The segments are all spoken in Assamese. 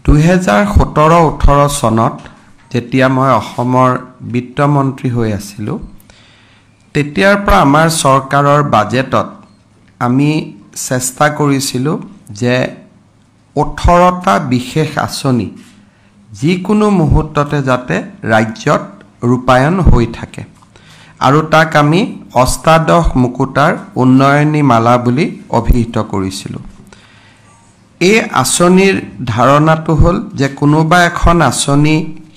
2017-18 চনত যেতিয়া মই অসমৰ বিত্তমন্ত্ৰী হৈ আছিলোঁ তেতিয়াৰ পৰা আমাৰ চৰকাৰৰ বাজেটত আমি চেষ্টা কৰিছিলোঁ যে 18টা বিশেষ আঁচনি যিকোনো মুহূৰ্ততে যাতে ৰাজ্যত ৰূপায়ণ হৈ থাকে আৰু তাক আমি অষ্টাদশ মুকুতাৰ উন্নয়নী মালা বুলি অভিহিত কৰিছিলোঁ। এই আঁচনিৰ ধাৰণাটো হ'ল যে কোনোবা এখন আঁচনি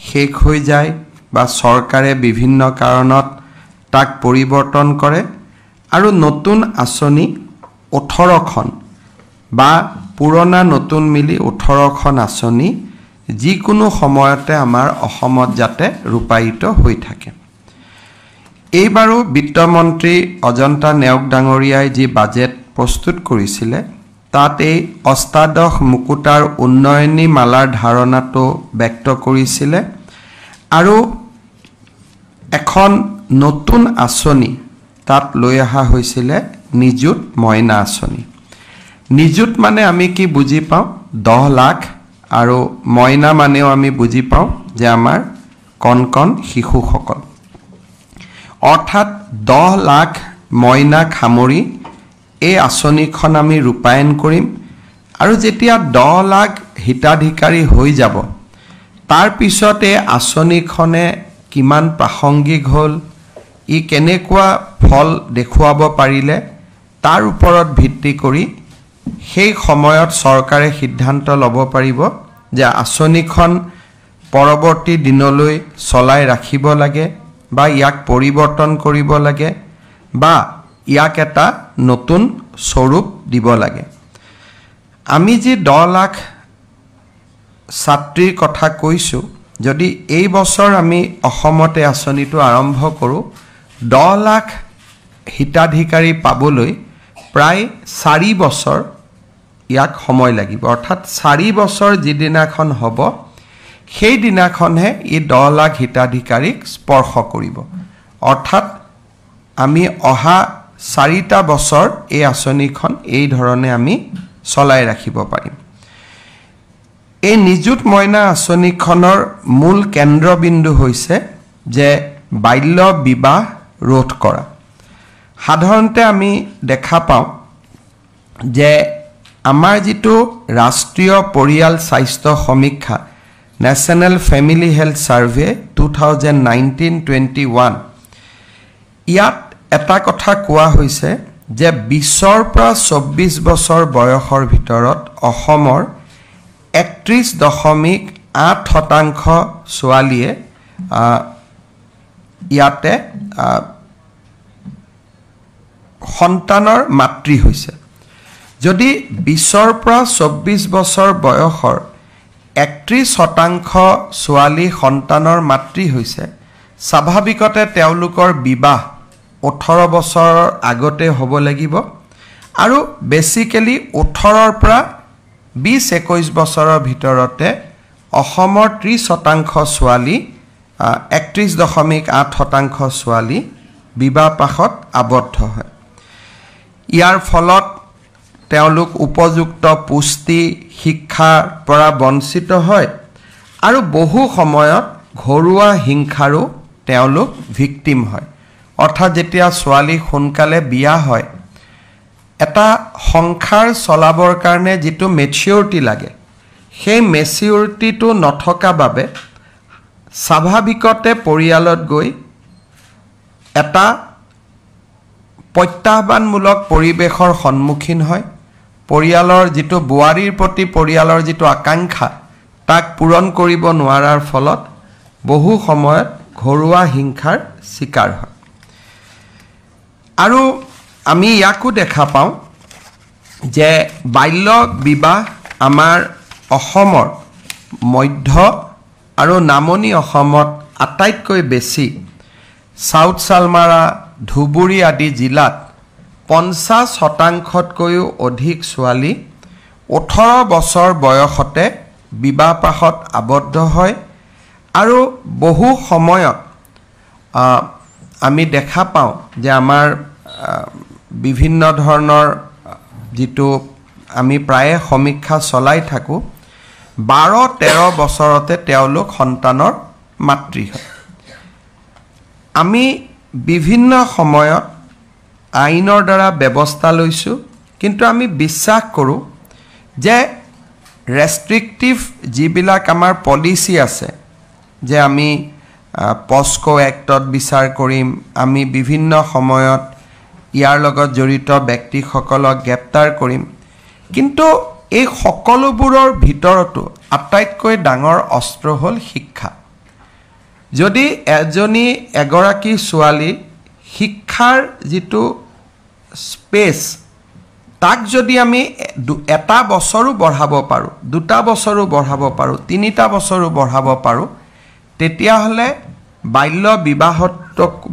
শেষ হৈ যায় বা চৰকাৰে বিভিন্ন কাৰণত তাক পৰিৱৰ্তন কৰে আৰু নতুন আঁচনি 18খন বা পুৰণা নতুন মিলি 18খন আঁচনি যিকোনো সময়তে আমাৰ অসমত যাতে ৰূপায়িত হৈ থাকে। এইবাৰো বিত্তমন্ত্ৰী অজন্তা নেওগ ডাঙৰীয়াই যি বাজেট প্ৰস্তুত কৰিছিলে তাত এই অষ্টাদশ মুকুতাৰ উন্নয়নী মালাৰ ধাৰণাটো ব্যক্ত কৰিছিলে আৰু এখন নতুন আঁচনি তাত লৈ অহা হৈছিলে নিযুত মইনা আঁচনি। নিযুত মানে আমি কি বুজি পাওঁ 10 লাখ আৰু মইনা মানেও আমি বুজি পাওঁ যে আমাৰ কণ শিশুসকল, অৰ্থাৎ 10 লাখ মইনাক সামৰি এই আঁচনিখন আমি ৰূপায়ণ কৰিম আৰু যেতিয়া 10 লাখ হিতাধিকাৰী হৈ যাব তাৰ পিছত এই আঁচনিখনে কিমান প্ৰাসংগিক হ'ল, ই কেনেকুৱা ফল দেখুৱাব পাৰিলে তাৰ ওপৰত ভিত্তি কৰি সেই সময়ত চৰকাৰে সিদ্ধান্ত ল'ব পাৰিব যে আঁচনিখন পৰৱৰ্তী দিনলৈ চলাই ৰাখিব লাগে বা ইয়াক পৰিৱৰ্তন কৰিব লাগে বা ইয়াক এটা নতুন স্বৰূপ দিব লাগে। আমি যি 10 লাখ ছাত্ৰীৰ কথা কৈছোঁ, যদি এই বছৰ আমি অসমতে আঁচনিটো আৰম্ভ কৰোঁ 10 লাখ হিতাধিকাৰী পাবলৈ প্ৰায় 4 বছৰ ইয়াক সময় লাগিব। অৰ্থাৎ 4 বছৰ যিদিনাখন হ'ব সেই দিনাখনহে এই 10 লাখ হিতাধিকাৰীক স্পৰ্শ কৰিব। অৰ্থাৎ আমি অহা 4টা বছৰ এই আঁচনিখন এই ধৰণে আমি চলাই ৰাখিব পাৰিম। এই নিযুত মইনা আঁচনিখনৰ মূল কেন্দ্ৰবিন্দু হৈছে যে বাল্য বিবাহ ৰোধ কৰা। সাধাৰণতে আমি দেখা পাওঁ যে আমাৰ যিটো ৰাষ্ট্ৰীয় পৰিয়াল স্বাস্থ্য সমীক্ষা নেশ্যনেল ফেমিলি হেল্থ ছাৰ্ভে 2019-21 ইয়াত এটা কথা কোৱা হৈছে যে 20ৰ পৰা 24 বছৰ বয়সৰ ভিতৰত অসমৰ 31.8% ছোৱালীয়ে ইয়াতে সন্তানৰ মাতৃ হৈছে। যদি 20ৰ পৰা 24 বছৰ বয়সৰ 31% ছোৱালী সন্তানৰ মাতৃ হৈছে, স্বাভাৱিকতে তেওঁলোকৰ বিবাহ 18 বছৰৰ আগতে হ'ব লাগিব আৰু বেছিকেলি 18ৰ পৰা 20-21 বছৰৰ ভিতৰতে অসমৰ 30% ছোৱালী 31.8% ছোৱালী বিবাহপাশত আবদ্ধ হয়। ইয়াৰ ফলত তেওঁলোক উপযুক্ত পুষ্টি শিক্ষাৰ পৰা বঞ্চিত হয় আৰু বহু সময়ত ঘৰুৱা হিংসাৰো তেওঁলোক ভিক্টিম হয়। অৰ্থাৎ যেতিয়া ছোৱালী সোনকালে বিয়া হয় এটা সংসাৰ চলাবৰ কাৰণে যিটো মেচিউৰিটি লাগে সেই মেচিউৰিটিটো নথকা বাবে স্বাভাৱিকতে পৰিয়ালত গৈ এটা প্ৰত্যাহ্বানমূলক পৰিৱেশৰ সন্মুখীন হয়। পৰিয়ালৰ যিটো বোৱাৰীৰ প্ৰতি পৰিয়ালৰ যিটো আকাংক্ষা তাক পূৰণ কৰিব নোৱাৰাৰ ফলত বহু সময়ত ঘৰুৱা হিংসাৰ শিকাৰ হয়। আৰু আমি ইয়াকো দেখা পাওঁ যে বাল্য বিবাহ আমাৰ অসমৰ মধ্য আৰু নামনি অসমত আটাইতকৈ বেছি। সাউথ চালমাৰা ধুবুৰী আদি জিলাত 50%তকৈও অধিক ছোৱালী 18 বছৰ বয়সতে বিবাহপাশত আবদ্ধ হয় আৰু বহু সময়ত আমি দেখা পাওঁ যে আমাৰ বিভিন্ন ধৰণৰ যিটো আমি প্ৰায়ে সমীক্ষা চলাই থাকোঁ 12-13 বছৰতে তেওঁলোক সন্তানৰ মাতৃ হয় আমি বিভিন্ন সময়ত আইনৰ দ্বাৰা ব্যৱস্থা লৈছো কিন্তু আমি বিশ্বাস কৰোঁ যে ৰেষ্ট্ৰিক্টিভ যিবিলাক আমাৰ পলিচি আছে যে আমি পস্কো এক্টত বিচাৰ কৰিম আমি বিভিন্ন সময়ত ইয়াৰ লগত জড়িত ব্যক্তিসকলক গ্ৰেপ্তাৰ কৰিম কিন্তু এই সকলোবোৰৰ ভিতৰতো আটাইতকৈ ডাঙৰ অস্ত্ৰ হ'ল শিক্ষা যদি এগৰাকী ছোৱালী শিক্ষাৰ যিটো স্পেচ তাক যদি আমি এটা বছৰো বঢ়াব পাৰোঁ দুটা বছৰো বঢ়াব পাৰোঁ তিনিটা বছৰো বঢ়াব পাৰোঁ তেতিয়াহ'লে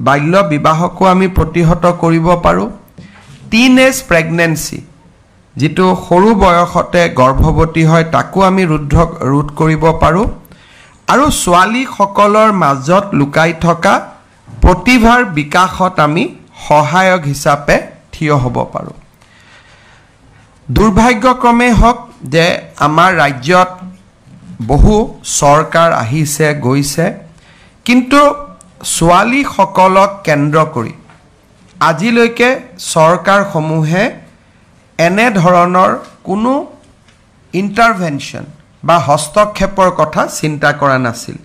বাল্য বিবাহকো আমি প্ৰতিহত কৰিব পাৰোঁ টিনেজ প্ৰেগনেন্সি যেটো সৰু বয়সতে গৰ্ভৱতী হয় তাকো আমি ৰোধ কৰিব পাৰোঁ আৰু ছোৱালীসকলৰ মাজত লুকাই থকা প্ৰতিভাৰ বিকাশত আমি সহায়ক হিচাপে থিয় হ'ব পাৰোঁ দুৰ্ভাগ্যক্ৰমে হওক যে আমাৰ ৰাজ্যত বহু চৰকাৰ আহিছে গৈছে কিন্তু ছোৱালীসকলক কেন্দ্ৰ কৰি আজিলৈকে চৰকাৰসমূহে এনে ধৰণৰ কোনো ইণ্টাৰভেনশ্যন বা হস্তক্ষেপৰ কথা চিন্তা কৰা নাছিল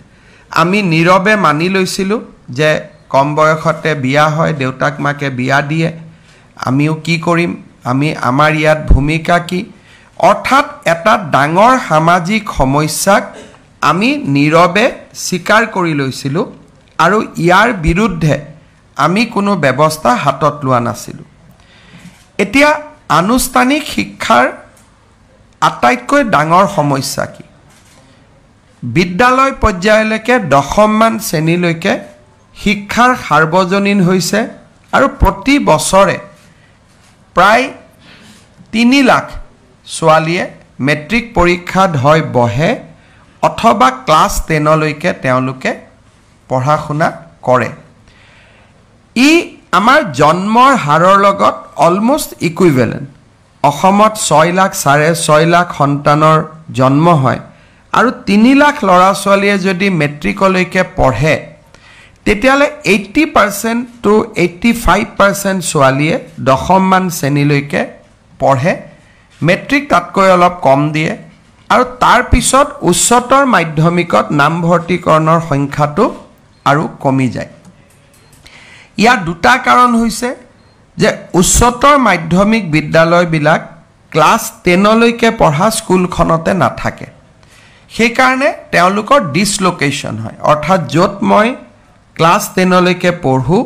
আমি নীৰৱে মানি লৈছিলোঁ যে কম বয়সতে বিয়া হয় দেউতাক মাকে বিয়া দিয়ে আমিও কি কৰিম আমি আমাৰ ইয়াত ভূমিকা কি অৰ্থাৎ এটা ডাঙৰ সামাজিক সমস্যাক আমি নীৰৱে স্বীকাৰ কৰি লৈছিলোঁ আৰু ইয়াৰ বিৰুদ্ধে আমি কোনো ব্যৱস্থা হাতত লোৱা নাছিলোঁ এতিয়া আনুষ্ঠানিক শিক্ষাৰ আটাইতকৈ ডাঙৰ সমস্যা কি বিদ্যালয় পৰ্যায়লৈকে 10মান শ্ৰেণীলৈকে শিক্ষাৰ সাৰ্বজনীন হৈছে আৰু প্ৰতি বছৰে প্ৰায় 3 লাখ ছোৱালীয়ে মেট্ৰিক পৰীক্ষাত হয় বহে অথবা ক্লাছ 10 লৈকে তেওঁলোকে পঢ়া শুনা কৰে ই আমাৰ জন্মৰ হাৰৰ লগত অলমোষ্ট ইকুইভেলেন্ট অসমত 6 লাখ 6.5 লাখ সন্তানৰ জন্ম হয় আৰু 3 লাখ ল'ৰা ছোৱালীয়ে যদি মেট্ৰিকলৈকে পঢ়ে তেতিয়ালে 80% to 85% ছোৱালীয়ে 10মান শ্ৰেণীলৈকে পঢ়ে মেট্ৰিক তাতকৈ অলপ কম দিয়ে আৰু তাৰ পিছত উচ্চতৰ মাধ্যমিকত নামভৰ্তিকৰণৰ সংখ্যাটো আৰু কমি যায় ইয়াৰ দুটা কাৰণ হৈছে যে উচ্চতৰ মাধ্যমিক বিদ্যালয়বিলাক ক্লাছ 10 লৈকে পঢ়া স্কুলখনতে নাথাকে সেই কাৰণে তেওঁলোকৰ ডিসলোকেশন হয় অৰ্থাৎ যত মই ক্লাছ 10 লৈকে পঢ়ো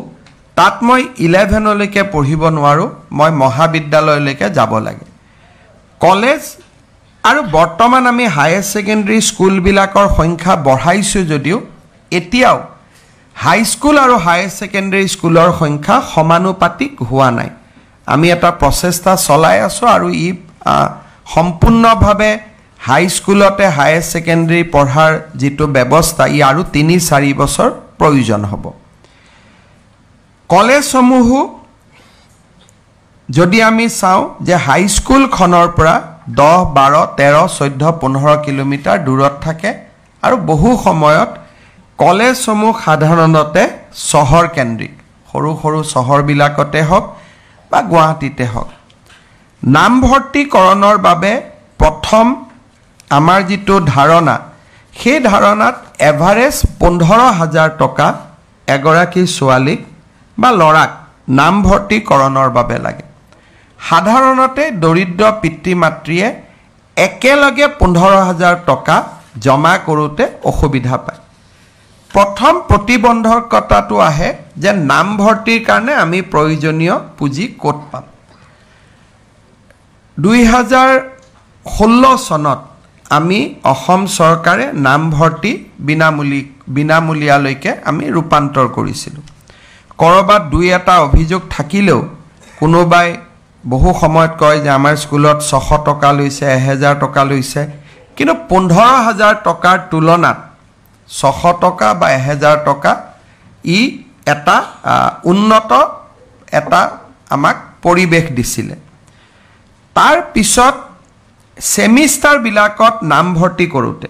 তাত মই 11 লৈকে পঢ়িব নোৱাৰো মই মহাবিদ্যালয়লৈকে যাব লাগে কলেজ আৰু বৰ্তমান আমি হায়াৰ সেকেন্ডাৰী স্কুল বিলাকৰ সংখ্যা বঢ়াইছো যদিও এতিয়াও হাই স্কুল আৰু হায়াৰ সেকেন্ডাৰী স্কুলৰ সংখ্যা সমানুপাতিক হোৱা নাই আমি এটা প্ৰচেষ্টা চলাই আছো আৰু ই সম্পূৰ্ণভাৱে হাই স্কুলতে হায়াৰ সেকেন্ডাৰী পঢ়াৰ যেটো ব্যৱস্থা ই আৰু 3-4 বছৰ প্ৰয়োজন হ'ব কলেজ সমূহ যদি আমি চাও যে হাই স্কুল খনৰ পৰা 10 12 13 14 15 কিলোমিটাৰ দূৰত থাকে আৰু বহু সময়ত কলেজ সমূহ সাধাৰণতে চহৰ কেন্দ্ৰিক সৰু সৰু চহৰ বিলাকতে হওক বা গুৱাহাটীতে হওক নামভৰ্তিকৰণৰ বাবে প্ৰথম আমাৰ যেটো ধাৰণা সেই ধাৰণাত এভাৰেজ 15,000 টকা এগৰাকী ছোৱালীক বা লৰাক নামভৰ্তিকৰণৰ বাবে লাগে সাধাৰণতে দৰিদ্ৰ পিতৃ মাতৃয়ে একেলগে 15,000 টকা জমা কৰোতে অসুবিধা পায় প্ৰথম প্ৰতিবন্ধকতাটো আহে যে নামভৰ্তিৰ কাৰণে আমি প্ৰয়োজনীয় পুঁজি ক'ত পাম 2016 চনত আমি অসম চৰকাৰে নামভৰ্তি বিনামূলীয়ালৈকে আমি ৰূপান্তৰ কৰিছিলোঁ কৰবাত দুই এটা অভিযোগ থাকিলেও কোনোবাই বহু সময়ত কয় যে আমাৰ স্কুলত 600 টকা লৈছে 1000 টকা লৈছে কিন্তু 15,000 টকাৰ তুলনাত 600 টকা বা 1000 টকা ই এটা উন্নত এটা আমাক পৰিবেশ দিছিলে তাৰ পিছত সেমিষ্টাৰবিলাকত নামভৰ্তি কৰোঁতে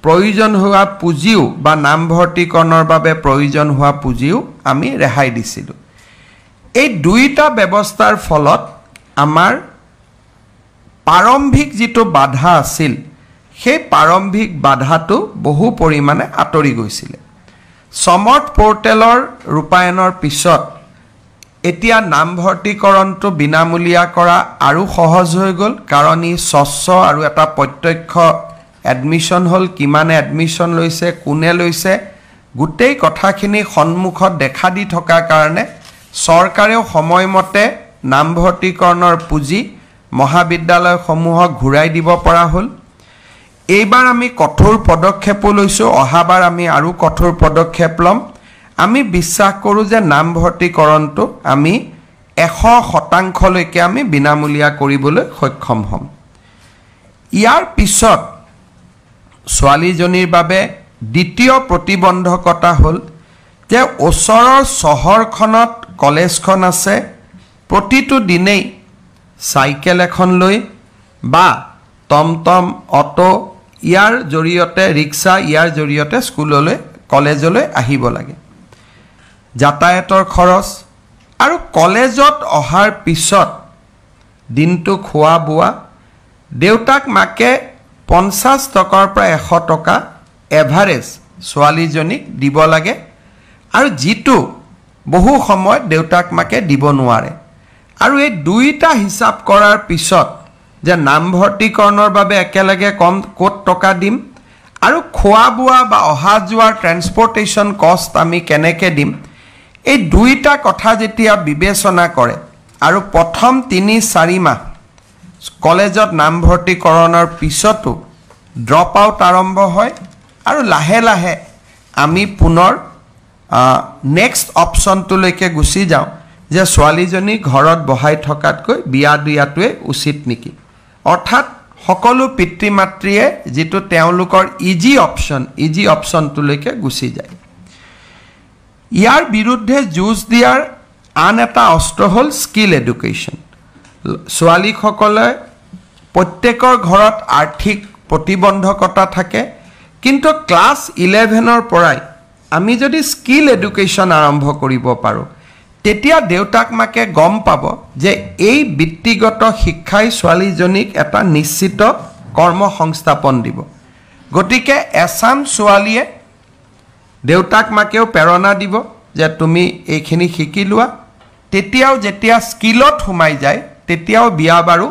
প্ৰয়োজন হোৱা পুঁজিও বা নামভৰ্তিকৰণৰ বাবে প্ৰয়োজন হোৱা পুঁজিও আমি ৰেহাই দিছিলোঁ। এই দুইটা ব্যৱস্থাৰ ফলত আমাৰ প্ৰাৰম্ভিক যিটো বাধা আছিল সেই প্ৰাৰম্ভিক বাধাটো বহু পৰিমাণে আঁতৰি গৈছিলে। সমৰ্থ পৰ্টেলৰ ৰূপায়ণৰ পিছত এতিয়া নামভৰ্তিকৰণটো বিনামূলীয়া কৰা আৰু সহজ হৈ গ'ল, কাৰণ ই স্বচ্ছ আৰু এটা প্ৰত্যক্ষ এডমিশ্যন হ'ল। কিমানে এডমিশ্যন লৈছে, কোনে লৈছে, গোটেই কথাখিনি সন্মুখত দেখা দি থকাৰ কাৰণে চৰকাৰেও সময়মতে নামভৰ্তিকৰণৰ পুঁজি মহাবিদ্যালয়সমূহক ঘূৰাই দিব পৰা হ'ল। এইবাৰ আমি কঠোৰ পদক্ষেপো লৈছোঁ, অহাবাৰ আমি আৰু কঠোৰ পদক্ষেপ ল'ম। আমি বিশ্বাস কৰোঁ যে নামভৰ্তিকৰণটো আমি 100% আমি বিনামূলীয়া কৰিবলৈ সক্ষম হ'ম। ইয়াৰ পিছত ছোৱালীজনীৰ বাবে দ্বিতীয় প্ৰতিবন্ধকতা হ'ল যে ওচৰৰ চহৰখনত কলেজখন আছে, প্ৰতিটো দিনেই চাইকেল এখন লৈ বা টমটম, অটো ইয়াৰ জৰিয়তে, ৰিক্সা ইয়াৰ জৰিয়তে স্কুললৈ, কলেজলৈ আহিব লাগে। যাতায়াতৰ খৰচ আৰু কলেজত অহাৰ পিছত দিনটো খোৱা বোৱা, দেউতাক মাকে 50 টকাৰ পৰা 100 টকা এভাৰেজ ছোৱালীজনীক দিব লাগে, আৰু যিটো বহু সময়ত দেউতাক মাকে দিব নোৱাৰে। আৰু এই দুইটা হিচাপ কৰাৰ পিছত যে নামভৰ্তিকৰণৰ বাবে একেলগে ক'ত টকা দিম আৰু খোৱা বোৱা বা অহা যোৱাৰ ট্ৰেন্সপৰ্টেশ্যন কষ্ট আমি কেনেকৈ দিম, এই দুইটা কথা যেতিয়া বিবেচনা কৰে আৰু প্ৰথম 3-4 মাহ কলেজত নামভৰ্তিকৰণৰ পিছতো ড্ৰপ আউট আৰম্ভ হয় আৰু লাহে লাহে আমি পুনৰ নেক্সট অপশ্যনটোলৈকে গুচি যাওঁ যে ছোৱালীজনী ঘৰত বহাই থকাতকৈ বিয়া দিয়াটোৱে উচিত নেকি। অৰ্থাৎ সকলো পিতৃ মাতৃয়ে যিটো তেওঁলোকৰ ইজি অপশ্যনটোলৈকে গুচি যায়। ইয়াৰ বিৰুদ্ধে যুঁজ দিয়াৰ আন এটা অস্ত্ৰ হ'ল স্কিল এডুকেশ্যন। ছোৱালীসকলে প্ৰত্যেকৰ ঘৰত আৰ্থিক প্ৰতিবন্ধকতা থাকে, কিন্তু ক্লাছ 11ৰ পৰাই আমি যদি স্কিল এডুকেশ্যন আৰম্ভ কৰিব পাৰোঁ, তেতিয়া দেউতাক মাকে গম পাব যে এই বৃত্তিগত শিক্ষাই ছোৱালীজনীক এটা নিশ্চিত কৰ্মসংস্থাপন দিব। গতিকে এছাম ছোৱালীয়ে দেউতাক মাকেও প্ৰেৰণা দিব যে তুমি এইখিনি শিকি লোৱা। তেতিয়াও যেতিয়া স্কিলত সোমাই যায় তেতিয়াও বিয়া বাৰু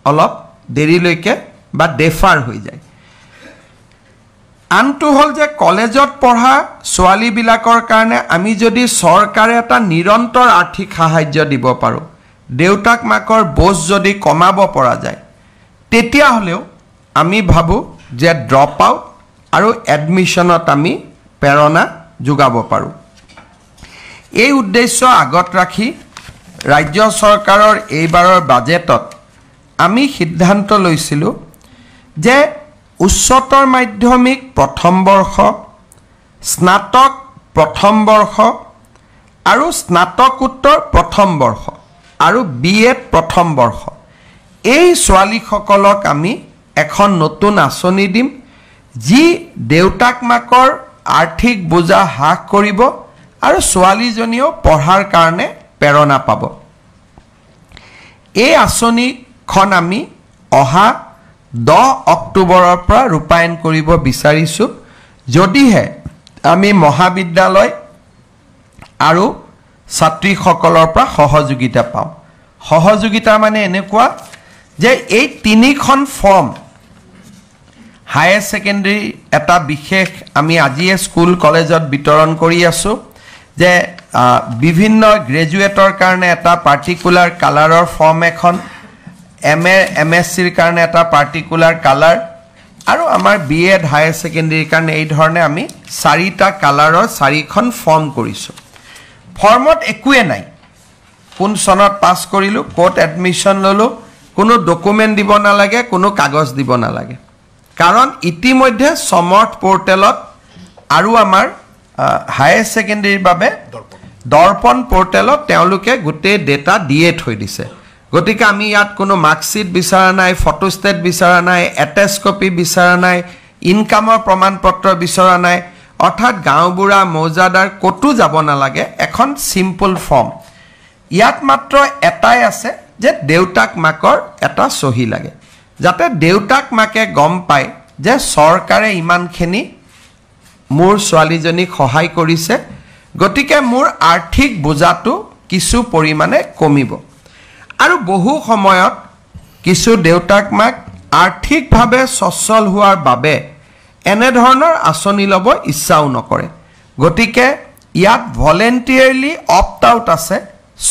অলপ দেৰিলৈকে বা ডেফাৰ হৈ যায়। আনটো হ'ল যে কলেজত পঢ়া ছোৱালীবিলাকৰ কাৰণে আমি যদি চৰকাৰে এটা নিৰন্তৰ আৰ্থিক সাহায্য দিব পাৰোঁ, দেউতাক মাকৰ বোজ যদি কমাব পৰা যায়, তেতিয়াহ'লেও আমি ভাবোঁ যে ড্ৰপ আউট আৰু এডমিশ্যনত আমি প্ৰেৰণা যোগাব পাৰোঁ। এই উদ্দেশ্য আগত ৰাখি ৰাজ্য চৰকাৰৰ এইবাৰৰ বাজেটত আমি সিদ্ধান্ত লৈছিলোঁ যে উচ্চতৰ মাধ্যমিক প্ৰথম বৰ্ষ, স্নাতক প্ৰথম বৰ্ষ আৰু স্নাতকোত্তৰ প্ৰথম বৰ্ষ আৰু BEd প্ৰথম বৰ্ষ, এই ছোৱালীসকলক আমি এখন নতুন আঁচনি দিম, যি দেউতাক মাকৰ আৰ্থিক বোজা হ্ৰাস কৰিব আৰু ছোৱালীজনীও পঢ়াৰ কাৰণে প্ৰেৰণা পাব। এই আঁচনিখন আমি অহা 10 অক্টোবৰৰ পৰা ৰূপায়ণ কৰিব বিচাৰিছোঁ, যদিহে আমি মহাবিদ্যালয় আৰু ছাত্ৰীসকলৰ পৰা সহযোগিতা পাওঁ। সহযোগিতা মানে এনেকুৱা যে এই 3খন ফৰ্ম হায়াৰ ছেকেণ্ডেৰী এটা বিশেষ আমি আজিয়ে স্কুল কলেজত বিতৰণ কৰি আছোঁ যে বিভিন্ন গ্ৰেজুৱেটৰ কাৰণে এটা পাৰ্টিকুলাৰ কালাৰৰ ফৰ্ম এখন, MSCৰ কাৰণে এটা পাৰ্টিকুলাৰ কালাৰ, আৰু আমাৰ BEd হায়াৰ ছেকেণ্ডেৰীৰ কাৰণে এই ধৰণে আমি 4টা কালাৰৰ 4খন ফৰ্ম কৰিছোঁ। ফৰ্মত একোৱে নাই, কোন চনত পাছ কৰিলোঁ, ক'ত এডমিশ্যন ল'লোঁ, কোনো ডকুমেণ্ট দিব নালাগে, কোনো কাগজ দিব নালাগে, কাৰণ ইতিমধ্যে সমৰ্থ পৰ্টেলত আৰু আমাৰ হায়াৰ ছেকেণ্ডেৰীৰ বাবে দৰ্পণ পৰ্টেলত তেওঁলোকে গোটেই ডেটা দিয়ে থৈ দিছে। গতিকে আমি ইয়াত কোনো মাৰ্কশ্বিট বিচৰা নাই, ফটোষ্টেট বিচৰা নাই, এটেচ কপি বিচৰা নাই, ইনকামৰ প্ৰমাণপত্ৰ বিচৰা নাই, অৰ্থাৎ গাঁওবুঢ়া মৌজাদাৰ ক'তো যাব নালাগে, এখন চিম্পল ফৰ্ম। ইয়াত মাত্ৰ এটাই আছে যে দেউতাক মাকৰ এটা চহী লাগে, যাতে দেউতাক মাকে গম পায় যে চৰকাৰে ইমানখিনি মোৰ ছোৱালীজনীক সহায় কৰিছে, গতিকে মোৰ আৰ্থিক বোজাটো কিছু পৰিমাণে কমিব। আৰু বহু সময়ত কিছু দেউতাক মাক আৰ্থিকভাৱে সচ্ছল হোৱাৰ বাবে এনেধৰণৰ আঁচনি ল'ব ইচ্ছাও নকৰে। গতিকে ইয়াত ভলেণ্টিয়াৰলি অপ্ট আউট আছে,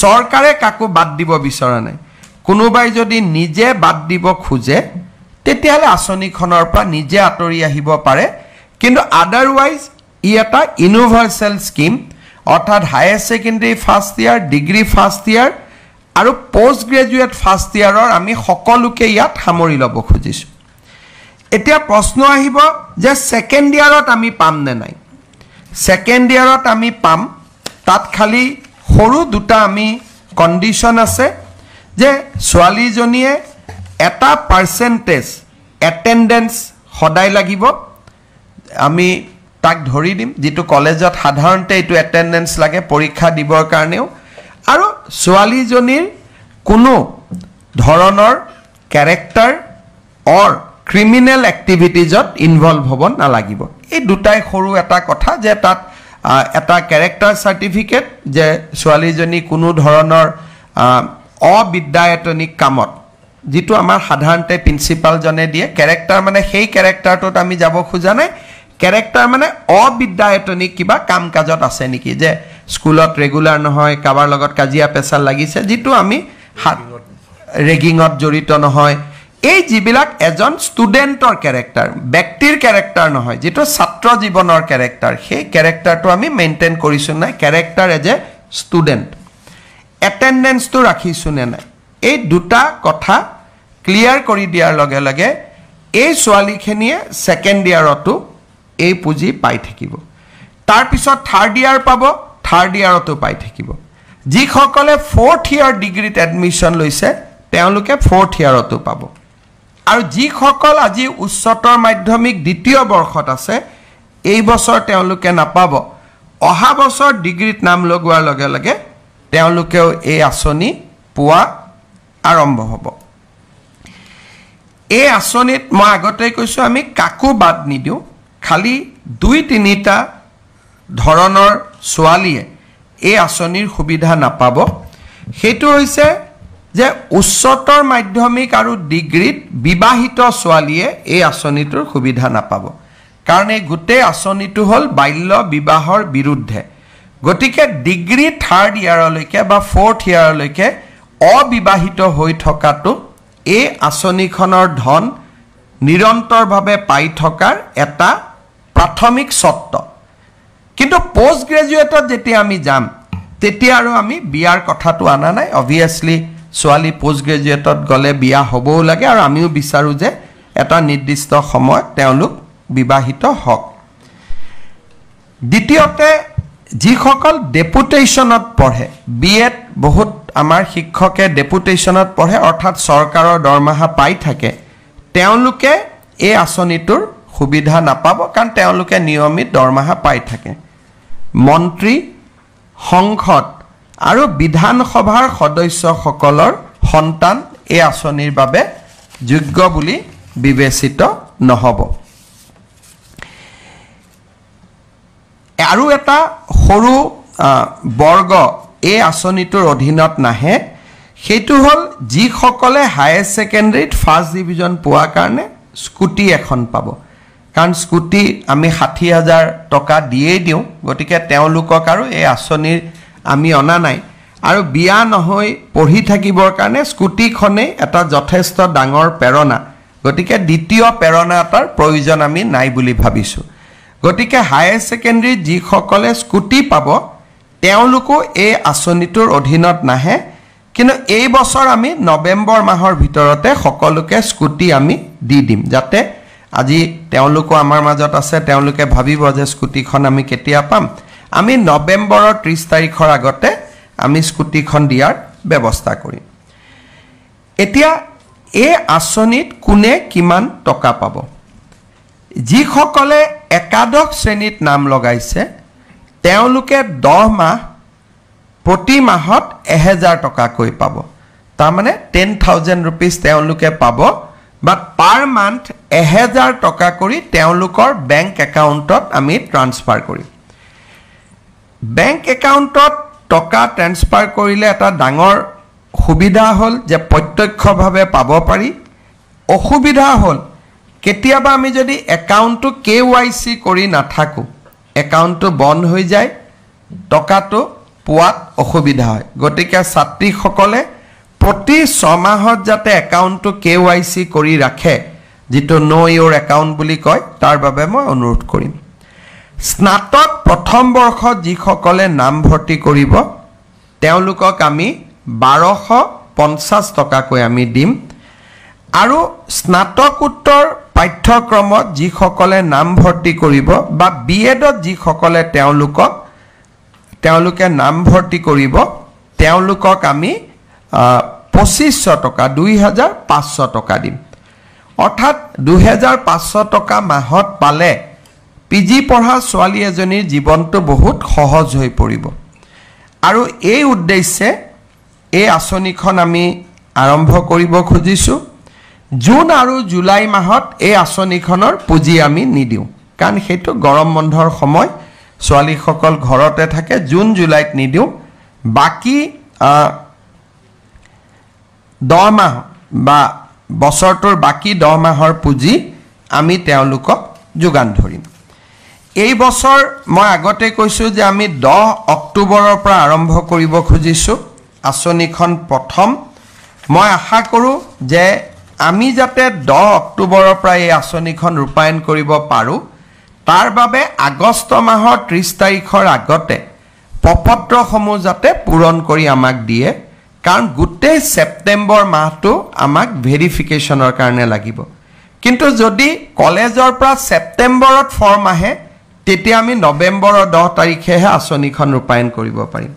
চৰকাৰে কাকো বাদ দিব বিচৰা নাই। কোনোবাই যদি নিজে বাদ দিব খোজে তেতিয়াহ'লে আঁচনিখনৰ পৰা নিজে আঁতৰি আহিব পাৰে, কিন্তু আদাৰৱাইজ ই এটা ইউনিভাৰ্চেল স্কিম, অৰ্থাৎ higher secondary first year, degree first year আৰু পোষ্ট গ্ৰেজুৱেট ফাৰ্ষ্ট ইয়াৰৰ আমি সকলোকে ইয়াত সামৰি ল'ব খুজিছোঁ। এতিয়া প্ৰশ্ন আহিব যে ছেকেণ্ড ইয়াৰত আমি পাম নে নাই। ছেকেণ্ড ইয়াৰত আমি পাম, তাত খালি সৰু দুটা আমি কণ্ডিশ্যন আছে যে ছোৱালীজনীয়ে এটা পাৰ্চেণ্টেজ এটেণ্ডেঞ্চ সদায় লাগিব, আমি তাক ধৰি দিম, যিটো কলেজত সাধাৰণতে এইটো এটেণ্ডেঞ্চ লাগে পৰীক্ষা দিবৰ কাৰণেও, আৰু ছোৱালীজনীৰ কোনো ধৰণৰ কেৰেক্টাৰ অৰ ক্ৰিমিনেল এক্টিভিটিজত ইনভলভ হ'ব নালাগিব। এই দুটাই সৰু এটা কথা যে তাত এটা কেৰেক্টাৰ চাৰ্টিফিকেট যে ছোৱালীজনী কোনো ধৰণৰ অবিদ্যায়তনিক কামত, যিটো আমাৰ সাধাৰণতে প্ৰিন্সিপালজনে দিয়ে, কেৰেক্টাৰ মানে সেই কেৰেক্টাৰটোত আমি যাব খোজা নাই, কেৰেক্টাৰ মানে অবিদ্যায়তনিক কিবা কাম কাজত আছে নেকি, যে স্কুলত ৰেগুলাৰ নহয়, কাৰোবাৰ লগত কাজিয়া পেচাল লাগিছে, যিটো আমি ৰেগিঙত জড়িত নহয়, এই যিবিলাক এজন ষ্টুডেণ্টৰ কেৰেক্টাৰ, ব্যক্তিৰ কেৰেক্টাৰ নহয়, যিটো ছাত্ৰ জীৱনৰ কেৰেক্টাৰ, সেই কেৰেক্টাৰটো আমি মেইনটেইন কৰিছোঁ নাই, কেৰেক্টাৰ এজ এ ষ্টুডেণ্ট, এটেণ্ডেঞ্চটো ৰাখিছোঁ নে নাই, এই দুটা কথা ক্লিয়াৰ কৰি দিয়াৰ লগে লগে এই ছোৱালীখিনিয়ে ছেকেণ্ড ইয়াৰতো এই পুঁজি পাই থাকিব। তাৰপিছত থাৰ্ড ইয়াৰ পাব, থাৰ্ড ইয়াৰতো পাই থাকিব। যিসকলে ফ'ৰ্থ ইয়াৰ ডিগ্ৰীত এডমিশ্যন লৈছে তেওঁলোকে ফ'ৰ্থ ইয়াৰতো পাব। আৰু যিসকল আজি উচ্চতৰ মাধ্যমিক দ্বিতীয় বৰ্ষত আছে, এই বছৰ তেওঁলোকে নাপাব, অহা বছৰ ডিগ্ৰীত নাম লগোৱাৰ লগে লগে তেওঁলোকেও এই আঁচনি পোৱা আৰম্ভ হ'ব। এই আঁচনিত মই আগতেই কৈছোঁ আমি কাকো বাদ নিদিওঁ, খালি 2-3টা ধৰণৰ ছোৱালীয়ে এই আঁচনিৰ সুবিধা নাপাব। সেইটো হৈছে যে উচ্চতৰ মাধ্যমিক আৰু ডিগ্ৰীত বিবাহিত ছোৱালীয়ে এই আঁচনিটোৰ সুবিধা নাপাব, কাৰণ এই গোটেই আঁচনিটো হ'ল বাল্য বিবাহৰ বিৰুদ্ধে। গতিকে ডিগ্ৰী থাৰ্ড ইয়াৰলৈকে বা ফ'ৰ্থ ইয়াৰলৈকে অবিবাহিত হৈ থকাটো এই আঁচনিখনৰ ধন নিৰন্তৰভাৱে পাই থকাৰ এটা প্ৰাথমিক চৰ্ত। কিন্তু পোষ্ট গ্ৰেজুৱেটত যেতিয়া আমি যাম তেতিয়া আৰু আমি বিয়াৰ কথাটো আনা নাই। অবভিয়াছলি ছোৱালী পোষ্ট গ্ৰেজুৱেটত গ'লে বিয়া হ'বও লাগে, আৰু আমিও বিচাৰোঁ যে এটা নিৰ্দিষ্ট সময়ত তেওঁলোক বিবাহিত হওক। দ্বিতীয়তে যিসকল ডেপুটেশ্যনত পঢ়ে, বি এড বহুত আমাৰ শিক্ষকে ডেপুটেশ্যনত পঢ়ে, অৰ্থাৎ চৰকাৰৰ দৰমহা পাই থাকে, তেওঁলোকে এই আঁচনিটোৰ সুবিধা নাপাব, কাৰণ তেওঁলোকে নিয়মিত দৰমহা পাই থাকে। মন্ত্ৰী, সংসদ আৰু বিধানসভাৰ সদস্যসকলৰ সন্তান এই আঁচনিৰ বাবে যোগ্য বুলি বিবেচিত নহ'ব। আৰু এটা সৰু বৰ্গ এই আঁচনিটোৰ অধীনত নাহে, সেইটো হ'ল যিসকলে হায়াৰ ছেকেণ্ডেৰীত ফাৰ্ষ্ট ডিভিজন পোৱাৰ কাৰণে স্কুটি এখন পাব। কাৰণ স্কুটি আমি 60,000 টকা দিয়েই দিওঁ, গতিকে তেওঁলোকক আৰু এই আঁচনিৰ আমি অনা নাই। আৰু বিয়া নহয় পঢ়ি থাকিবৰ কাৰণে স্কুটিখনেই এটা যথেষ্ট ডাঙৰ প্ৰেৰণা, গতিকে দ্বিতীয় প্ৰেৰণা এটাৰ প্ৰয়োজন আমি নাই বুলি ভাবিছোঁ। গতিকে হায়াৰ ছেকেণ্ডেৰীত যিসকলে স্কুটি পাব তেওঁলোকো এই আঁচনিটোৰ অধীনত নাহে, কিন্তু এই বছৰ আমি নৱেম্বৰ মাহৰ ভিতৰতে সকলোকে স্কুটি আমি দি দিম, যাতে আজি তেওঁলোকো আমাৰ মাজত আছে, তেওঁলোকে ভাবিব যে স্কুটিখন আমি কেতিয়া পাম। আমি নৱেম্বৰৰ 30 তাৰিখৰ আগতে আমি স্কুটিখন দিয়াৰ ব্যৱস্থা কৰিম। এতিয়া এই আঁচনিত কোনে কিমান টকা পাব যিসকলে একাদশ শ্ৰেণীত নাম লগাইছে তেওঁলোকে 10 মাহ প্ৰতি মাহত 1000 টকাকৈ পাব তাৰমানে 10000 rupees তেওঁলোকে পাব বাট পাৰ মান্থ 1000 টকা কৰি তেওঁলোকৰ বেংক একাউণ্টত আমি ট্ৰান্সফাৰ কৰিম বেংক একাউণ্টত টকা ট্ৰান্সফাৰ কৰিলে এটা ডাঙৰ সুবিধা হ'ল যে প্ৰত্যক্ষভাৱে পাব পাৰি অসুবিধা হ'ল কেতিয়াবা আমি যদি একাউণ্টটো KYC কৰি নাথাকো একাউণ্টটো বন্ধ হৈ যায় টকাটো পোৱাত অসুবিধা হয় গতিকে ছাত্ৰীসকলে প্ৰতি 6 মাহত যাতে একাউণ্টটো KYC কৰি ৰাখে যেটো নো ইউৰ একাউণ্ট বুলি কয় তাৰ বাবে মই অনুৰোধ কৰিম স্নাতক প্ৰথম বৰ্ষত যিসকলে নাম ভৰ্তি কৰিব তেওঁলোকক আমি 1250 টকাকৈ আমি দিম আৰু স্নাতকোত্তৰ পাঠ্যক্ৰমত যিসকলে নাম ভৰ্তি কৰিব বা বিএডত যিসকলে তেওঁলোকে নাম ভৰ্তি কৰিব তেওঁলোকক আমি 2500 টকা 2500 টকা দিম অৰ্থাৎ 2500 টকা মাহত পালে পিজি পঢ়া ছোৱালী এজনীৰ জীৱনটো বহুত সহজ হৈ পৰিব আৰু এই উদ্দেশ্যে এই আঁচনিখন আমি আৰম্ভ কৰিব খুজিছো জুন আৰু জুলাই মাহত এই আঁচনিখনৰ পুঁজি আমি নিদিও কাৰণ হেতু গৰম বন্ধৰ সময় ছোৱালীসকল ঘৰতে থাকে জুন জুলাইত নিদিও বাকি 10 মাহ বা বছৰটোৰ বাকি 10 মাহৰ পুঁজি আমি তেওঁলোকক যোগান ধৰিম এই বছৰ মই আগতে কৈছো যে আমি 10 অক্টোবৰৰ পৰা আৰম্ভ কৰিব খুজিছো আঁচনিখন প্ৰথম মই আশা কৰো যে আমি যাতে 10 অক্টোবৰৰ পৰা এই আঁচনিখন ৰূপায়ণ কৰিব পাৰো তাৰ বাবে আগষ্ট মাহৰ 30 তাৰিখৰ আগতে প্ৰপত্ৰসমূহ যাতে পূৰণ কৰি আমাক দিয়ে কাৰণ গোটেই সেপ্টেম্বৰ মাহটো আমাক ভেৰিফিকেশনৰ কাৰণে লাগিব কিন্তু যদি কলেজৰ পৰা সেপ্টেম্বৰত ফৰ্ম আহে তেতিয়া আমি নৱেম্বৰৰ 10 তাৰিখেহে আঁচনিখন ৰূপায়ণ কৰিব পাৰিম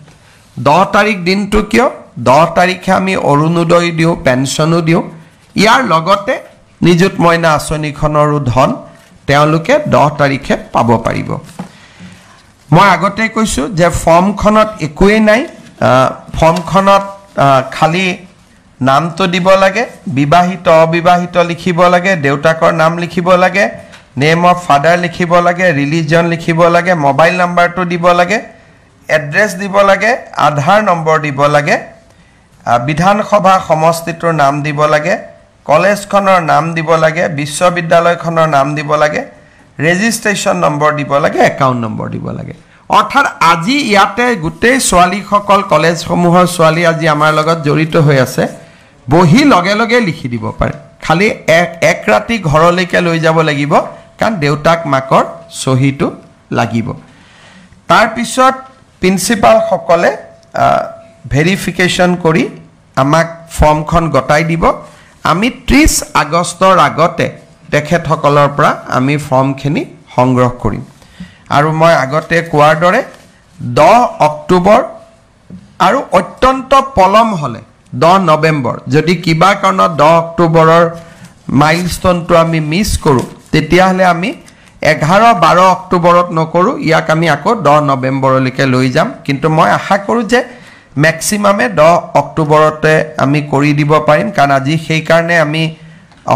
10 তাৰিখ দিনটো কিয় 10 তাৰিখে আমি অৰুণোদয় দিও পেনশনো দিও ইয়াৰ লগতে নিযুত মইনা আঁচনিখনৰো ধন তেওঁলোকে 10 তাৰিখে পাব পাৰিব মই আগতে কৈছো যে ফৰ্মখনত একোৱে নাই ফৰ্মখনত খালি নামটো দিব লাগে বিবাহিত অবিবাহিত লিখিব লাগে দেউতাকৰ নাম লিখিব লাগে নেম অফ ফাদাৰ লিখিব লাগে ৰিলিজন লিখিব লাগে মোবাইল নাম্বাৰটো দিব লাগে এড্ৰেছ দিব লাগে আধাৰ নম্বৰ দিব লাগে বিধানসভা সমষ্টিটোৰ নাম দিব লাগে কলেজখনৰ নাম দিব লাগে বিশ্ববিদ্যালয়খনৰ নাম দিব লাগে ৰেজিষ্ট্ৰেচন নম্বৰ দিব লাগে একাউণ্ট নম্বৰ দিব লাগে অৰ্থাৎ আজি ইয়াতে গোটেই ছোৱালীসকল কলেজসমূহৰ ছোৱালী আজি আমাৰ লগত জড়িত হৈ আছে বহি লগে লগে লিখি দিব পাৰে খালি এক ৰাতি ঘৰলৈকে লৈ যাব লাগিব কাৰণ দেউতাক মাকৰ সহিটো লাগিব তাৰ পিছত প্ৰিন্সিপাল সকলে ভেৰিফিকেশন কৰি আমাক ফৰ্মখন গটাই দিব আমি 30 আগষ্টৰ আগতে তেখেতসকলৰ পৰা আমি ফৰ্মখিনি সংগ্ৰহ কৰিম আৰু মই আগতে কোৱাৰ দৰে 10 অক্টোবৰ আৰু অত্যন্ত পলম হলে 10 নৱেম্বৰ যদি কিবা কাৰণত 10 অক্টোবৰৰ মাইলষ্টনটো আমি মিস কৰো তেতিয়াহলে আমি 11-12 অক্টোবৰত নকৰো ইয়াক আমি আকৌ 10 নৱেম্বৰলৈকে লৈ যাম কিন্তু মই আশা কৰো যে ম্যাক্সিমামে 10 অক্টোবৰতে আমি কৰি দিব পাৰিম কাৰণ আজি সেই কাৰণে আমি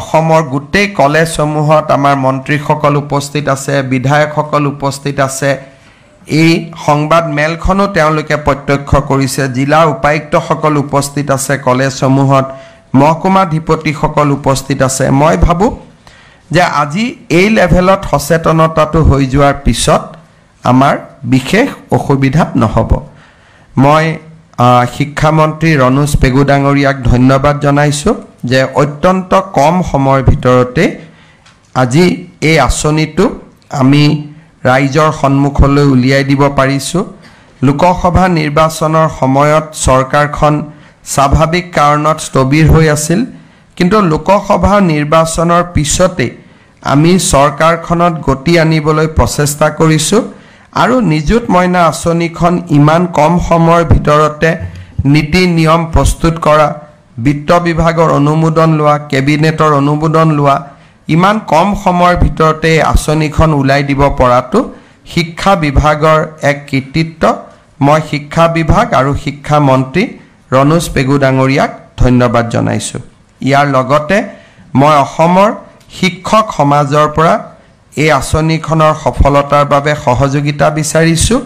অসমৰ গোটেই কলেজসমূহত আমাৰ মন্ত্ৰীসকল উপস্থিত আছে বিধায়কসকল উপস্থিত আছে এই সংবাদ মেলখনো তেওঁলোকে প্ৰত্যক্ষ কৰিছে জিলাৰ উপায়ুক্তসকল উপস্থিত আছে কলেজসমূহত মহকুমাধিপতিসকল উপস্থিত আছে মই ভাবো যে আজি এই লেভেলত সচেতনতাটো হৈ যোৱাৰ পিছত আমাৰ বিশেষ অসুবিধা নহব মই শিক্ষামন্ত্ৰী ৰনোজ পেগু ডাঙৰীয়াক ধন্যবাদ জনাইছো যে অত্যন্ত কম সময়ৰ ভিতৰতে আজি এই আঁচনিটো আমি ৰাইজৰ সন্মুখলৈ উলিয়াই দিব পাৰিছো লোকসভা নিৰ্বাচনৰ সময়ত চৰকাৰখন স্বাভাৱিক কাৰণত স্থবিৰ হৈ আছিল কিন্তু লোকসভা নিৰ্বাচনৰ পিছতে আমি চৰকাৰখনত গতি আনিবলৈ প্ৰচেষ্টা কৰিছো আৰু নিযুত মইনা আঁচনিখন ইমান কম সময়ৰ ভিতৰতে নীতি নিয়ম প্ৰস্তুত কৰা বিত্ত বিভাগৰ অনুমোদন লোৱা কেবিনেটৰ অনুমোদন লোৱা ইমান কম সময়ৰ ভিতৰতে আঁচনিখন উলাই দিব পৰাটো শিক্ষা বিভাগৰ এক কৃতিত্ব মই শিক্ষা বিভাগ আৰু শিক্ষা মন্ত্ৰী ৰনোজ পেগু ডাঙৰীয়াক ধন্যবাদ জনাইছো ইয়াৰ লগতে মই অসমৰ শিক্ষক সমাজৰ পৰা এই আঁচনিখনৰ সফলতাৰ বাবে সহযোগিতা বিচাৰিছো